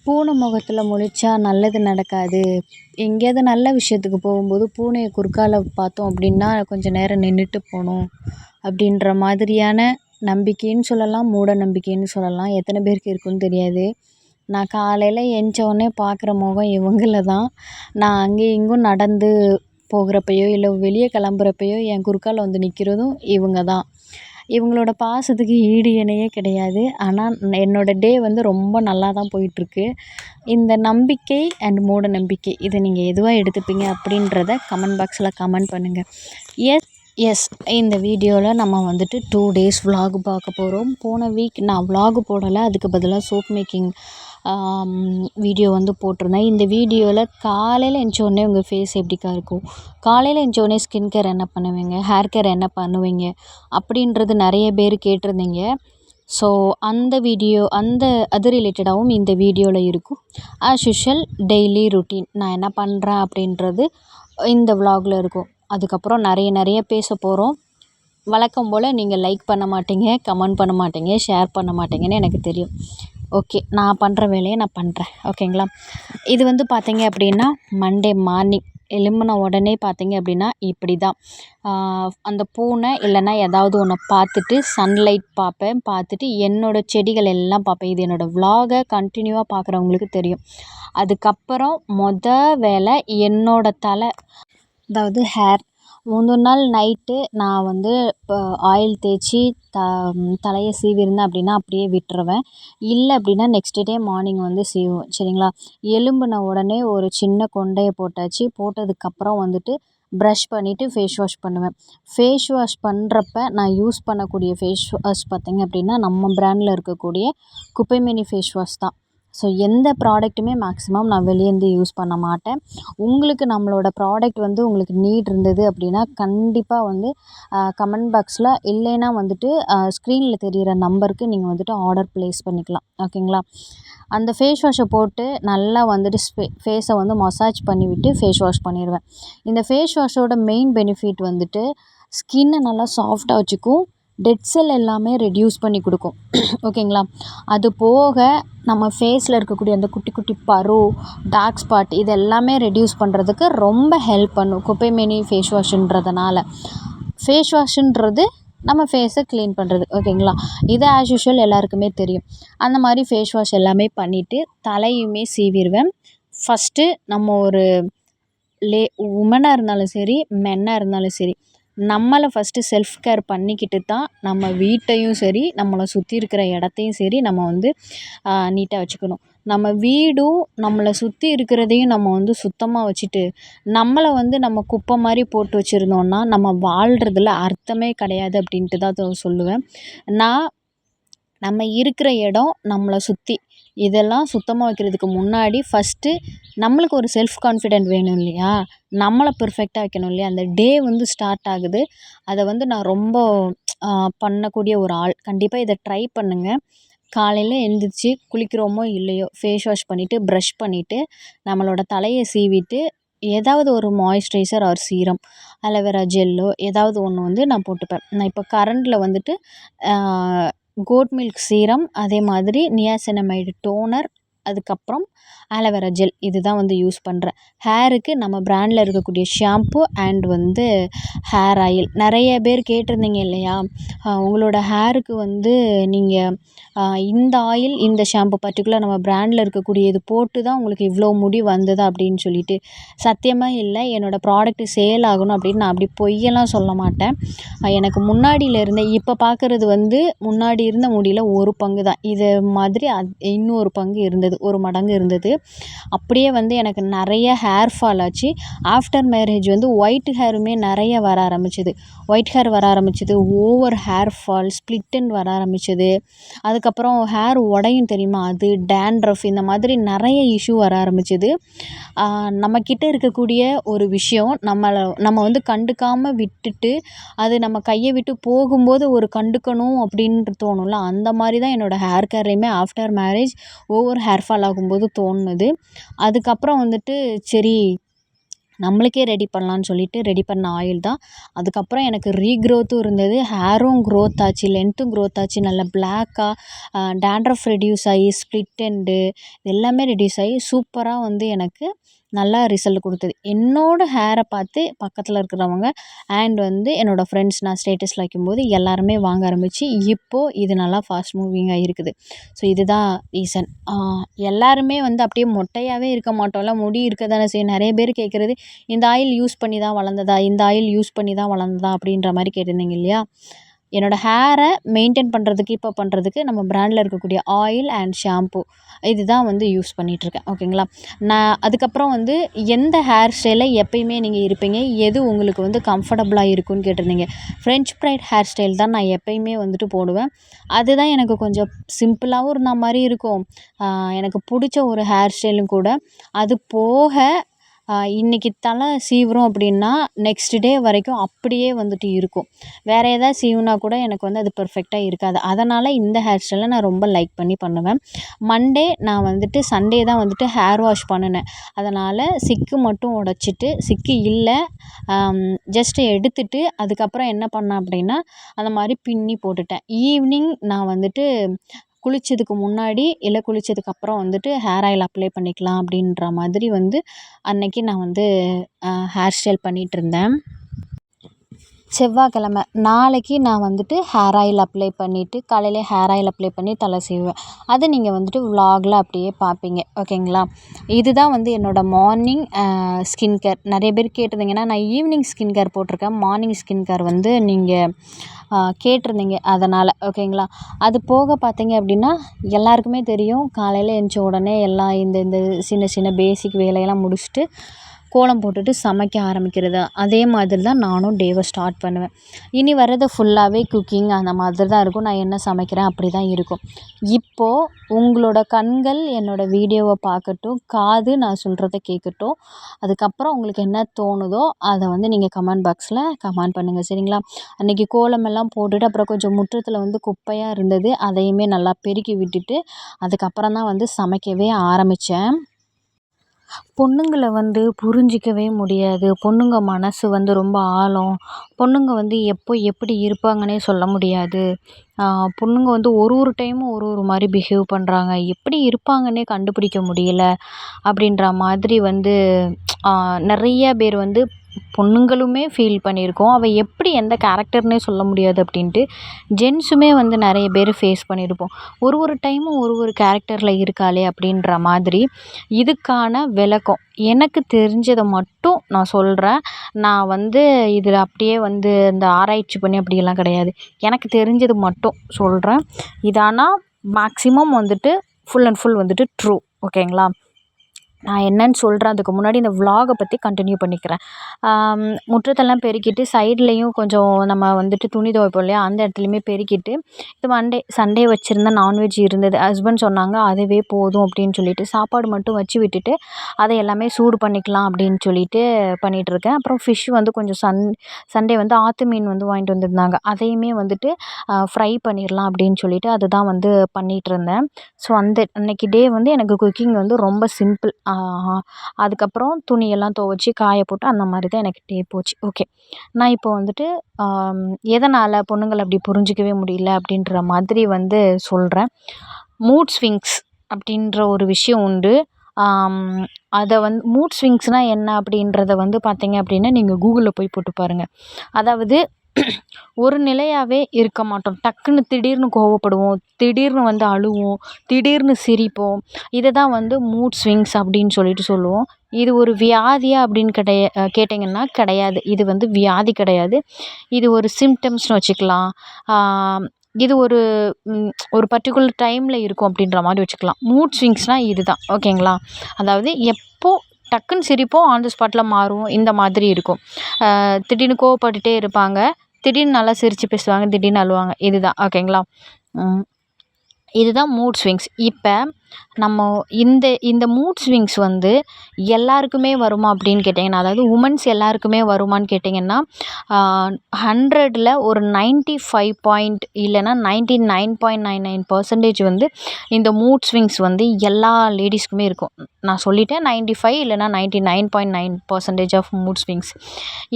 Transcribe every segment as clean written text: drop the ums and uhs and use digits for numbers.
பூனை முகத்தில் முழிச்சா நல்லது நடக்காது. எங்கேயாவது நல்ல விஷயத்துக்கு போகும்போது பூனையை குறுக்கால பார்த்தோம் அப்படின்னா கொஞ்சம் நேரம் நின்றுட்டு போகணும் அப்படின்ற மாதிரியான நம்பிக்கைன்னு சொல்லலாம், மூட நம்பிக்கைன்னு சொல்லலாம். எத்தனை பேருக்கு இருக்குன்னு தெரியாது. நான் காலையில் எந்திச்ச உடனே பார்க்குற முகம் இவங்கள தான். நான் அங்கேயும் இங்கும் நடந்து போகிறப்பயோ இல்லை வெளியே கிளம்புறப்பயோ என் குறுக்கால வந்து நிற்கிறதும் இவங்க தான். இவங்களோட பாசத்துக்கு ஈடு இணையே கிடையாது. ஆனால் என்னோடய டே வந்து ரொம்ப நல்லா தான் போயிட்டுருக்கு. இந்த நம்பிக்கை அண்ட் மூட நம்பிக்கை இதை நீங்கள் எதுவாக எடுத்துப்பீங்க அப்படின்றத கமெண்ட் பாக்ஸில் கமெண்ட் பண்ணுங்கள். எஸ் இந்த வீடியோவில் நம்ம வந்துட்டு 2 days vlog பார்க்க போகிறோம். போன வீக் நான் vlog போடலை, அதுக்கு பதிலாக சோப் மேக்கிங் வீடியோ வந்து போட்டிருந்தேன். இந்த வீடியோவில் காலையில் எந்திச்ச உடனே உங்கள் ஃபேஸ் எப்படிக்கா இருக்கும், காலையில் எந்திச்ச உடனே ஸ்கின் கேர் என்ன பண்ணுவீங்க, ஹேர் கேர் என்ன பண்ணுவீங்க அப்படின்றது நிறைய பேர் கேட்டிருந்தீங்க. ஸோ அந்த வீடியோ அது ரிலேட்டடாகவும் இந்த வீடியோவில் இருக்கும். ஆஸ் யூஷுவல் டெய்லி ரொட்டீன் நான் என்ன பண்ணுறேன் அப்படின்றது இந்த vlogல இருக்கும். அதுக்கப்புறம் நிறைய பேச போகிறோம். வழக்கம் போல் நீங்கள் லைக் பண்ண மாட்டீங்க, கமெண்ட் பண்ண மாட்டீங்க, ஷேர் பண்ண மாட்டீங்கன்னு எனக்கு தெரியும். ஓகே, நான் பண்ணுற வேலையை நான் பண்ணுறேன். ஓகேங்களா? இது வந்து பார்த்தீங்க அப்படின்னா மண்டே மார்னிங் எழும்பின உடனே பார்த்தீங்க அப்படின்னா இப்படி தான் அந்த பூனை இல்லைன்னா ஏதாவது ஒன்று பார்த்துட்டு சன்லைட் பார்ப்பேன். பார்த்துட்டு என்னோடய செடிகள் எல்லாம் பார்ப்பேன். இது என்னோடய vlog-அ கண்டினியூவாக பார்க்குறவங்களுக்கு தெரியும். அதுக்கப்புறம் வேலை என்னோடய தலை, அதாவது ஹேர். முந்தின நாள் நைட்டு நான் வந்து இப்போ ஆயில் தேய்ச்சி தலையை சீவிருந்தேன் அப்படின்னா அப்படியே விட்டுருவேன். இல்லை அப்படின்னா நெக்ஸ்ட் டே மார்னிங் வந்து சீவுவேன். சரிங்களா? எலும்பின உடனே ஒரு சின்ன கொண்டையை போட்டாச்சு. போட்டதுக்கப்புறம் வந்துட்டு ப்ரஷ் பண்ணிவிட்டு ஃபேஸ் வாஷ் பண்ணுவேன். ஃபேஸ் வாஷ் பண்ணுறப்ப நான் யூஸ் பண்ணக்கூடிய ஃபேஸ் வாஷ் பார்த்திங்க அப்படின்னா நம்ம பிராண்டில் இருக்கக்கூடிய குப்பைமேனி ஃபேஸ் வாஷ் தான். ஸோ எந்த ப்ராடக்ட்டுமே மேக்ஸிமம் நான் வெளியேருந்து யூஸ் பண்ண மாட்டேன். உங்களுக்கு நம்மளோட ப்ராடக்ட் வந்து உங்களுக்கு நீட் இருந்தது அப்படின்னா கண்டிப்பாக வந்து கமெண்ட் பாக்ஸில் இல்லைன்னா வந்துட்டு ஸ்க்ரீனில் தெரிகிற நம்பருக்கு நீங்கள் வந்துட்டு ஆர்டர் ப்ளேஸ் பண்ணிக்கலாம். ஓகேங்களா? அந்த ஃபேஸ் வாஷை போட்டு நல்லா வந்துட்டு ஃபேஸை வந்து மசாஜ் பண்ணிவிட்டு ஃபேஸ் வாஷ் பண்ணிடுவேன். இந்த ஃபேஸ் வாஷோட மெயின் பெனிஃபிட் வந்துட்டு ஸ்கின்னை நல்லா சாஃப்டாக வச்சுக்கும், டெட் செல் எல்லாமே ரெடியூஸ் பண்ணி கொடுக்கும். ஓகேங்களா? அது போக நம்ம ஃபேஸில் இருக்கக்கூடிய அந்த குட்டி குட்டி பரு, டார்க் ஸ்பாட் இது எல்லாமே ரெடியூஸ் பண்ணுறதுக்கு ரொம்ப ஹெல்ப் பண்ணும் குப்பைமேனி ஃபேஸ் வாஷுன்றதுனால. ஃபேஸ் வாஷுன்றது நம்ம ஃபேஸை க்ளீன் பண்ணுறது. ஓகேங்களா? இது ஆஸ் யூஷுவல் எல்லாருக்குமே தெரியும். அந்த மாதிரி ஃபேஸ் வாஷ் எல்லாமே பண்ணிவிட்டு தலையுமே சீவிடுவேன். ஃபஸ்ட்டு நம்ம ஒரு உமனாக இருந்தாலும் சரி, மென்னாக இருந்தாலும் சரி, நம்மளை ஃபஸ்ட்டு செல்ஃப் கேர் பண்ணிக்கிட்டு தான் நம்ம வீட்டையும் சரி, நம்மளை சுற்றி இருக்கிற இடத்தையும் சரி நம்ம வந்து நீட்டாக வச்சுக்கணும். நம்ம வீடும் நம்மளை சுற்றி இருக்கிறதையும் நம்ம வந்து சுத்தமாக வச்சுட்டு நம்மளை வந்து நம்ம குப்பை மாதிரி போட்டு வச்சுருந்தோன்னா நம்ம வாழ்கிறதுல அர்த்தமே கிடையாது அப்படின்ட்டு தான் சொல்லுவேன். நம்ம இருக்கிற இடம், நம்மளை சுற்றி இதெல்லாம் சுத்தமாக வைக்கிறதுக்கு முன்னாடி ஃபஸ்ட்டு நம்மளுக்கு ஒரு செல்ஃப் கான்ஃபிடென்ட் வேணும் இல்லையா? நம்மளை பெர்ஃபெக்டாக வைக்கணும் இல்லையா? அந்த டே வந்து ஸ்டார்ட் ஆகுது. அதை வந்து நான் ரொம்ப பண்ணக்கூடிய ஒரு ஆள். கண்டிப்பாக இதை ட்ரை பண்ணுங்கள். காலையில் எழுந்திரிச்சி குளிக்கிறோமோ இல்லையோ ஃபேஸ் வாஷ் பண்ணிவிட்டு ப்ரஷ் பண்ணிவிட்டு நம்மளோட தலையை சீவிட்டு ஏதாவது ஒரு மாய்ஸ்சரைசர் ஆர் சீரம், அலோவேரா ஜெல்லோ ஏதாவது ஒன்று வந்து நான் போட்டுப்பேன். நான் இப்போ கரண்டில் வந்துட்டு கோட் மில்க் சீரம், அதே மாதிரி நியாசினமைடு டோனர், அதுக்கப்புறம் ஆலோவேரா ஜெல் இது தான் வந்து யூஸ் பண்ணுறேன். ஹேருக்கு நம்ம பிராண்டில் இருக்கக்கூடிய ஷாம்பு அண்ட் வந்து ஹேர் ஆயில். நிறைய பேர் கேட்டிருந்தீங்க இல்லையா? உங்களோட ஹேருக்கு வந்து நீங்கள் இந்த ஆயில், இந்த ஷாம்பு பர்டிகுலர் நம்ம பிராண்டில் இருக்கக்கூடிய இது போட்டு தான் உங்களுக்கு இவ்வளோ முடி வந்ததா அப்படின்னு சொல்லிட்டு. சத்தியமாக இல்லை. என்னோடய ப்ராடக்ட் சேல் ஆகணும் அப்படின்னு நான் அப்படி பொய்யெல்லாம் சொல்ல மாட்டேன். எனக்கு முன்னாடியில் இருந்த இப்போ பார்க்குறது வந்து முன்னாடி இருந்த முடியில் ஒரு பங்கு தான். இது மாதிரி இன்னொரு பங்கு இருந்தது, ஒரு மடங்கு இருந்தது. அப்படியே வந்து எனக்கு நிறைய ஹேர் ஃபால் ஆச்சு. ஆஃப்டர் மேரேஜ் வந்து ஒயிட் ஹேருமே நிறைய வர ஆரம்பிச்சிது. ஒயிட் ஹேர் வர ஆரம்பிச்சிது, over hair fall, split end வர ஆரம்பிச்சிது. அதுக்கப்புறம் ஹேர் உடையும் தெரியுமா, அது டேண்ட்ரஃப், இந்த மாதிரி நிறைய இஷ்யூ வர ஆரம்பிச்சிது. நம்மக்கிட்ட இருக்கக்கூடிய ஒரு விஷயம் நம்ம வந்து கண்டுக்காமல் விட்டுட்டு அது நம்ம கையை விட்டு போகும்போது ஒரு கண்டுக்கணும் அப்படின்னு தோணும்ல, அந்த மாதிரி தான் என்னோடய ஹேர் கேர்லையுமே after marriage over hair fall ஆகும்போது தோணுது. அதுக்கப்புறம் வந்துட்டு சரி நம்மளுக்கே ரெடி பண்ணலான்னு சொல்லிட்டு ரெடி பண்ண ஆயில் தான். அதுக்கப்புறம் எனக்கு ரீக்ரோத்தும் இருந்தது, ஹேரும் க்ரோத் ஆச்சு, லென்த்தும் க்ரோத் ஆச்சு, நல்ல பிளாக்காக டேண்ட்ரஃப் ரெடியூஸ் ஆகி ஸ்ப்ளிட் எண்டு எல்லாமே ரெடியூஸ் ஆகி சூப்பராக வந்து எனக்கு நல்லா ரிசல்ட் கொடுத்தது. என்னோடய ஹேரை பார்த்து பக்கத்தில் இருக்கிறவங்க அண்ட் வந்து என்னோடய ஃப்ரெண்ட்ஸ் நான் ஸ்டேட்டஸில் வைக்கும்போது எல்லாருமே வாங்க ஆரம்பித்து இப்போது இது நல்லா ஃபாஸ்ட் மூவிங்காக இருக்குது. ஸோ இதுதான் ரீசன். எல்லாருமே வந்து அப்படியே மொட்டையாகவே இருக்க மாட்டோம்ல, முடி இருக்க தானே செய்யும். நிறைய பேர் கேட்குறது இந்த ஆயில் யூஸ் பண்ணி தான் வளர்ந்ததா, இந்த ஆயில் யூஸ் பண்ணி தான் வளர்ந்ததா அப்படின்ற மாதிரி கேட்டிருந்தீங்க இல்லையா. என்னோடய ஹேரை மெயின்டைன் பண்ணுறதுக்கு இப்போ பண்ணுறதுக்கு நம்ம பிராண்டில் இருக்கக்கூடிய ஆயில் அண்ட் ஷாம்பு இது தான் வந்து யூஸ் பண்ணிகிட்ருக்கேன். ஓகேங்களா. நான் அதுக்கப்புறம் வந்து எந்த ஹேர் ஸ்டைலில் எப்பயுமே நீங்கள் இருப்பீங்க, எது உங்களுக்கு வந்து கம்ஃபர்டபுளாக இருக்குன்னு கேட்டிருந்தீங்க. ஃப்ரெஞ்ச் ப்ரைட் ஹேர் ஸ்டைல் தான் நான் எப்பயுமே வந்துட்டு போடுவேன். அதுதான் எனக்கு கொஞ்சம் சிம்பிளாகவும் இருந்த மாதிரி இருக்கும், எனக்கு பிடிச்ச ஒரு ஹேர் ஸ்டைலும் கூட. அது போக இன்றைக்கி தலை சீவுறோம் அப்படின்னா நெக்ஸ்ட் டே வரைக்கும் அப்படியே வந்துட்டு இருக்கும். வேறு ஏதாவது சீவுனா கூட எனக்கு வந்து அது பெர்ஃபெக்டாக இருக்காது. அதனால் இந்த ஹேர் ஸ்டைலை நான் ரொம்ப லைக் பண்ணி பண்ணுவேன். மண்டே நான் வந்துட்டு சண்டே தான் வந்துட்டு ஹேர் வாஷ் பண்ணினேன். அதனால் சிக்கு மட்டும் உடச்சிட்டு, சிக்கு இல்லை ஜஸ்ட்டு எடுத்துட்டு அதுக்கப்புறம் என்ன பண்ணேன் அப்படின்னா அந்த மாதிரி பின்னி போட்டுட்டேன். ஈவினிங் நான் வந்துட்டு குளித்ததுக்கு முன்னாடி இல்லை குளித்ததுக்கு அப்புறம் வந்துட்டு ஹேர் ஆயில் அப்ளை பண்ணிக்கலாம் அப்படின்ற மாதிரி வந்து அன்னைக்கு நான் வந்து ஹேர் ஸ்டைல் பண்ணிகிட்ருந்தேன். செவ்வாய்க்கிழமை நாளைக்கு நான் வந்துட்டு ஹேர் ஆயில் அப்ளை பண்ணிவிட்டு காலையிலே ஹேர் ஆயில் அப்ளை பண்ணி தலை சீவுவேன். அதை நீங்கள் வந்துட்டு விலாகில் அப்படியே பார்ப்பீங்க. ஓகேங்களா. இதுதான் வந்து என்னோடய மார்னிங் ஸ்கின் கேர். நிறைய பேர் கேட்டிருந்தீங்கன்னா நான் ஈவினிங் ஸ்கின் கேர் போட்டிருக்கேன், மார்னிங் ஸ்கின் கேர் வந்து நீங்கள் கேட்டிருந்தீங்க அதனால். ஓகேங்களா. அது போக பார்த்தீங்க அப்படின்னா எல்லாருக்குமே தெரியும், காலையில் எழுந்திச்ச உடனே எல்லாம் இந்த இந்த சின்ன சின்ன பேசிக் வேலையெல்லாம் முடிச்சுட்டு கோலம் போட்டுட்டு சமைக்க ஆரம்பிக்கிறது. அதே மாதிரி தான் நானும் டேவை ஸ்டார்ட் பண்ணுவேன். இனி வர்றது ஃபுல்லாகவே குக்கிங் அந்த மாதிரி தான் இருக்கும். நான் என்ன சமைக்கிறேன் அப்படி தான் இருக்கும். இப்போது உங்களோட கண்கள் என்னோடய வீடியோவை பார்க்கட்டும், காது நான் சொல்கிறத கேட்கட்டும். அதுக்கப்புறம் உங்களுக்கு என்ன தோணுதோ அதை வந்து நீங்கள் கமெண்ட் பாக்ஸில் கமெண்ட் பண்ணுங்கள். சரிங்களா. அன்றைக்கி கோலமெல்லாம் போட்டுட்டு அப்புறம் கொஞ்சம் முற்றத்தில் வந்து குப்பையாக இருந்தது, அதையுமே நல்லா பெருக்கி விட்டுட்டு அதுக்கப்புறம் தான் வந்து சமைக்கவே ஆரம்பித்தேன். பொண்ணுங்களை வந்து புரிஞ்சிக்கவே முடியாது. பொண்ணுங்க மனசு வந்து ரொம்ப ஆழம். பொண்ணுங்க வந்து எப்போ எப்படி இருப்பாங்கன்னே சொல்ல முடியாது. பொண்ணுங்க வந்து ஒரு ஒரு டைமும் ஒரு ஒரு மாதிரி பிஹேவ் பண்ணுறாங்க. எப்படி இருப்பாங்கன்னே கண்டுபிடிக்க முடியல அப்படின்ற மாதிரி வந்து நிறைய பேர் வந்து பொண்ணுங்களுமே ஃபீல் பண்ணியிருக்கோம். அவள் எப்படி எந்த கேரக்டர்னே சொல்ல முடியாது அப்படின்ட்டு ஜென்ஸுமே வந்து நிறைய பேர் ஃபேஸ் பண்ணியிருப்போம். ஒரு ஒரு டைமும் ஒரு ஒரு கேரக்டரில் இருக்காளே அப்படின்ற மாதிரி. இதுக்கான விளக்கம் எனக்கு தெரிஞ்சதை மட்டும் நான் சொல்கிறேன். நான் வந்து இதில் அப்படியே வந்து இந்த ஆராய்ச்சி பண்ணி அப்படியெல்லாம் கிடையாது. எனக்கு தெரிஞ்சது மட்டும் சொல்கிறேன். இது ஆனால் மேக்ஸிமம் வந்துட்டு ஃபுல் அண்ட் ஃபுல் வந்துட்டு ட்ரூ. ஓகேங்களா. நான் என்னன்னு சொல்கிறேன் அதுக்கு முன்னாடி இந்த விலாகை பற்றி கண்டினியூ பண்ணிக்கிறேன். முற்றத்தெல்லாம் பெருக்கிட்டு சைட்லேயும் கொஞ்சம் நம்ம வந்துட்டு துணி துவைப்போம் இல்லையா, அந்த இடத்துலையுமே பெருக்கிட்டு இது சண்டே வச்சுருந்த நான்வெஜ் இருந்தது. ஹஸ்பண்ட் சொன்னாங்க அதுவே போதும் அப்படின்னு சொல்லிட்டு சாப்பாடு மட்டும் வச்சு விட்டுட்டு அதை எல்லாமே சூடு பண்ணிக்கலாம் அப்படின்னு சொல்லிட்டு பண்ணிகிட்ருக்கேன். அப்புறம் ஃபிஷ் வந்து கொஞ்சம் சண்டே வந்து ஆற்று மீன் வந்து வாங்கிட்டு வந்திருந்தாங்க, அதையுமே வந்துட்டு ஃப்ரை பண்ணிடலாம் அப்படின்னு சொல்லிட்டு அதுதான் வந்து பண்ணிகிட்ருந்தேன். ஸோ அன்னைக்கு டே வந்து எனக்கு குக்கிங் வந்து ரொம்ப சிம்பிள். அதுக்கப்புறம் துணியெல்லாம் துவச்சி காய போட்டு அந்த மாதிரி தான் எனக்கு டே போச்சு. ஓகே. நான் இப்போ வந்துட்டு எதனால் பொண்ணுங்களை அப்படி புரிஞ்சிக்கவே முடியல அப்படின்ற மாதிரி வந்து சொல்கிறேன். மூட் ஸ்விங்ஸ் அப்படின்ற ஒரு விஷயம் உண்டு. அதை வந்து மூட் ஸ்விங்ஸ்னால் என்ன அப்படின்றத வந்து பார்த்தீங்க அப்படின்னா நீங்கள் கூகுளில் போய் போட்டு பாருங்கள். அதாவது ஒரு நிலையாகவே இருக்க மாட்டோம். டக்குன்னு திடீர்னு கோவப்படுவோம், திடீர்னு வந்து அழுவோம், திடீர்னு சிரிப்போம். இதை தான் வந்து மூட் ஸ்விங்ஸ் அப்படின்னு சொல்லிட்டு சொல்லுவோம். இது ஒரு வியாதியா அப்படின்னு கேட்டிங்கன்னா கிடையாது. இது வந்து வியாதி கிடையாது. இது ஒரு சிம்டம்ஸ்னு வச்சுக்கலாம். இது ஒரு பர்டிகுலர் டைமில் இருக்கும் அப்படின்ற மாதிரி வச்சுக்கலாம். மூட் ஸ்விங்ஸ்னால் இது தான். ஓகேங்களா. அதாவது எப்போ டக்குன்னு சிரிப்போம், ஆன் த ஸ்பாட்டில் மாறுவோம், இந்த மாதிரி இருக்கும். திடீர்னு கோவப்பட்டுட்டே இருப்பாங்க, திடீர்னு நல்லா சிரித்து பேசுவாங்க, திடீர்னு அழுவாங்க. இதுதான். ஓகேங்களா. இதுதான் மூட் ஸ்விங்ஸ். இப்போ நம்ம இந்த இந்த மூட் ஸ்விங்ஸ் வந்து எல்லாருக்குமே வருமா அப்படின்னு கேட்டிங்கன்னா, அதாவது உமன்ஸ் எல்லாருக்குமே வருமான்னு கேட்டிங்கன்னா, 100ல் ஒரு 95 பாயிண்ட் இல்லைன்னா 99.99% வந்து இந்த மூட் ஸ்விங்ஸ் வந்து எல்லா லேடிஸ்க்குமே இருக்கும். நான் சொல்லிட்டேன் 95 இல்லைன்னா 99.9% ஆஃப் மூட் ஸ்விங்ஸ்.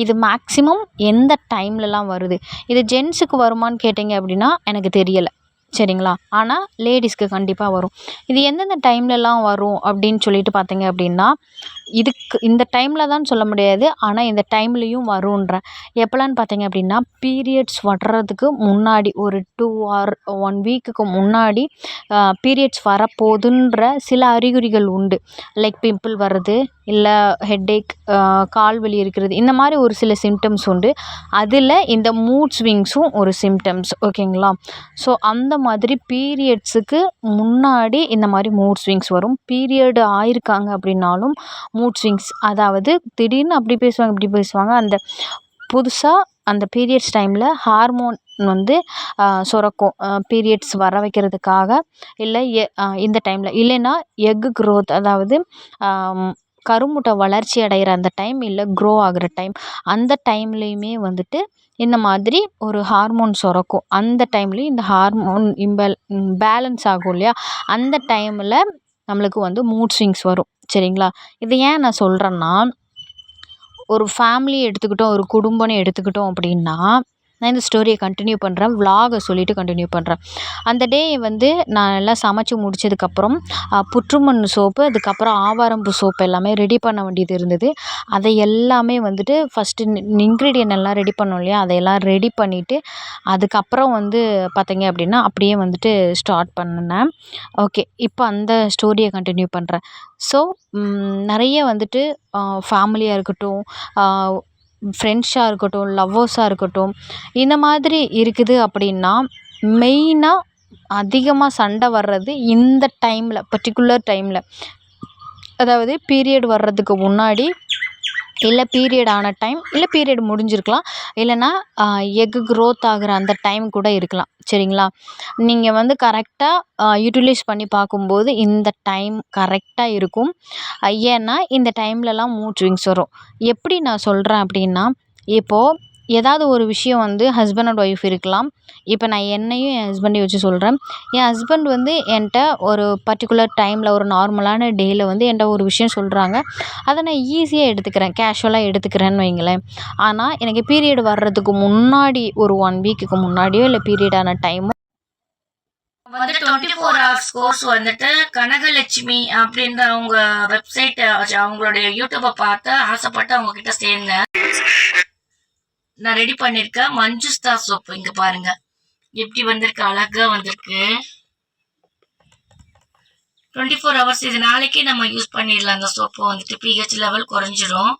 இது மேக்ஸிமம் எந்த டைம்லலாம் வருது? இது ஜென்ஸுக்கு வருமான்னு கேட்டிங்க அப்படின்னா எனக்கு தெரியலை. சரிங்களா? ஆனால் லேடீஸ்க்கு கண்டிப்பாக வரும். இது எந்தெந்த டைம்லலாம் வரும் அப்படின்னு சொல்லிட்டு பார்த்தீங்க அப்படின்னா, இந்த டைமில் தான் சொல்ல முடியாது. ஆனால் இந்த டைம்லேயும் வரும்ன்றேன். எப்போலான்னு பார்த்தீங்க அப்படின்னா, பீரியட்ஸ் வர்றதுக்கு முன்னாடி ஒரு 2 ஆர் 1 வீக்குக்கு முன்னாடி பீரியட்ஸ் வரப்போகுதுன்ற சில அறிகுறிகள் உண்டு. லைக் பிம்பிள் வர்றது, இல்லை ஹெட்டேக், கால் வலி இருக்கிறது, இந்த மாதிரி ஒரு சில சிம்டம்ஸ் உண்டு. அதில் இந்த மூட் ஸ்விங்ஸும் ஒரு சிம்டம்ஸ். ஓகேங்களா? ஸோ அந்த மாதிரி பீரியட்ஸுக்கு முன்னாடி இந்த மாதிரி மூட் ஸ்விங்ஸ் வரும். பீரியட் ஆயிருக்காங்க அப்படின்னாலும் மூட் ஸ்விங்ஸ், அதாவது திடீர்னு அப்படி பேசுவாங்க இப்படி பேசுவாங்க. அந்த புதுசாக அந்த பீரியட்ஸ் டைமில் ஹார்மோன் வந்து சுரக்கும். பீரியட்ஸ் வர வைக்கிறதுக்காக, இல்லை இந்த டைமில் இல்லைன்னா எக்கு க்ரோத், அதாவது கருமுட்டை வளர்ச்சி அடைகிற அந்த டைம், இல்லை க்ரோ ஆகிற டைம், அந்த டைம்லேயுமே வந்துட்டு இந்த மாதிரி ஒரு ஹார்மோன் சுரக்கும். அந்த டைம்லேயும் இந்த ஹார்மோன் பேலன்ஸ் ஆகும் இல்லையா? அந்த டைமில் நம்மளுக்கு வந்து மூட் ஸ்விங்ஸ் வரும். சரிங்களா? இது ஏன் நான் சொல்கிறேன்னா, ஒரு ஃபேமிலி எடுத்துக்கிட்டோம், ஒரு குடும்பம்னு எடுத்துக்கிட்டோம் அப்படின்னா, நான் இந்த ஸ்டோரியை கண்டினியூ பண்ணுறேன். விலாகை சொல்லிவிட்டு கண்டினியூ பண்ணுறேன். அந்த டே வந்து நான் எல்லாம் சமைச்சு முடிச்சதுக்கப்புறம் புற்றுமண் சோப்பு, அதுக்கப்புறம் ஆவாரம்பூ சோப்பு எல்லாமே ரெடி பண்ண வேண்டியது இருந்தது. அதை எல்லாமே வந்துட்டு ஃபஸ்ட்டு இன்க்ரீடியன்ட் எல்லாம் ரெடி பண்ணோம் இல்லையா? அதையெல்லாம் ரெடி பண்ணிவிட்டு அதுக்கப்புறம் வந்து பார்த்தீங்க அப்படின்னா அப்படியே வந்துட்டு ஸ்டார்ட் பண்ணினேன். ஓகே, இப்போ அந்த ஸ்டோரியை கண்டினியூ பண்ணுறேன். ஸோ நிறைய வந்துட்டு ஃபேமிலியாக இருக்கட்டும், ஃப்ரெண்ட்ஸாக இருக்கட்டும், லவ்வர்ஸாக இருக்கட்டும், இந்த மாதிரி இருக்குது அப்படின்னா, மெயினாக அதிகமாக சண்டை வர்றது இந்த டைமில், பர்ட்டிகுலர் டைமில். அதாவது பீரியட் வர்றதுக்கு முன்னாடி, இல்லை பீரியட் ஆன டைம், இல்லை பீரியட் முடிஞ்சிருக்கலாம், இல்லைன்னா எக்கு க்ரோத் ஆகிற அந்த டைம் கூட இருக்கலாம். சரிங்களா? நீங்கள் வந்து கரெக்டாக யூட்டிலைஸ் பண்ணி பார்க்கும்போது இந்த டைம் கரெக்டாக இருக்கும். ஏன்னா இந்த டைம்லலாம் மூட் ஸ்விங்ஸ் வரும். எப்படி நான் சொல்கிறேன் அப்படின்னா, இப்போது ஏதாவது ஒரு விஷயம் வந்து ஹஸ்பண்ட் அண்ட் ஒய்ஃப் இருக்கலாம். இப்போ நான் என்னையும் என் ஹஸ்பண்டையும் வச்சு சொல்கிறேன். என் ஹஸ்பண்ட் வந்து என்கிட்ட ஒரு பர்ட்டிகுலர் டைமில், ஒரு நார்மலான டேயில் வந்து என்கிட்ட ஒரு விஷயம் சொல்கிறாங்க. அதை நான் ஈஸியாக எடுத்துக்கிறேன், கேஷுவலாக எடுத்துக்கிறேன்னு வைங்களேன். ஆனால் எனக்கு பீரியட் வர்றதுக்கு முன்னாடி, ஒரு 1 வீக்குக்கு முன்னாடியோ, இல்லை பீரியட் ஆன டைமோ வந்து 24 ஹவர்ஸ் கோர்ஸ் வந்துட்டு கனகலட்சுமி அப்படின்றவங்க வெப்சைட், அவங்களுடைய யூடியூப்பை பார்த்து ஆசைப்பட்டு அவங்க கிட்ட சேர்ந்தேன். நான் ரெடி பண்ணிருக்கேன் மஞ்சுஸ்தா சோப்பு. இங்க பாருங்க எப்படி வந்திருக்கு, அழகா வந்திருக்கு. 24 ஹவர்ஸ், இது நாளைக்கே நம்ம யூஸ் பண்ணிடலாம். அந்த சோப்பு வந்துட்டு பிஹெச் லெவல் குறைஞ்சிரும்.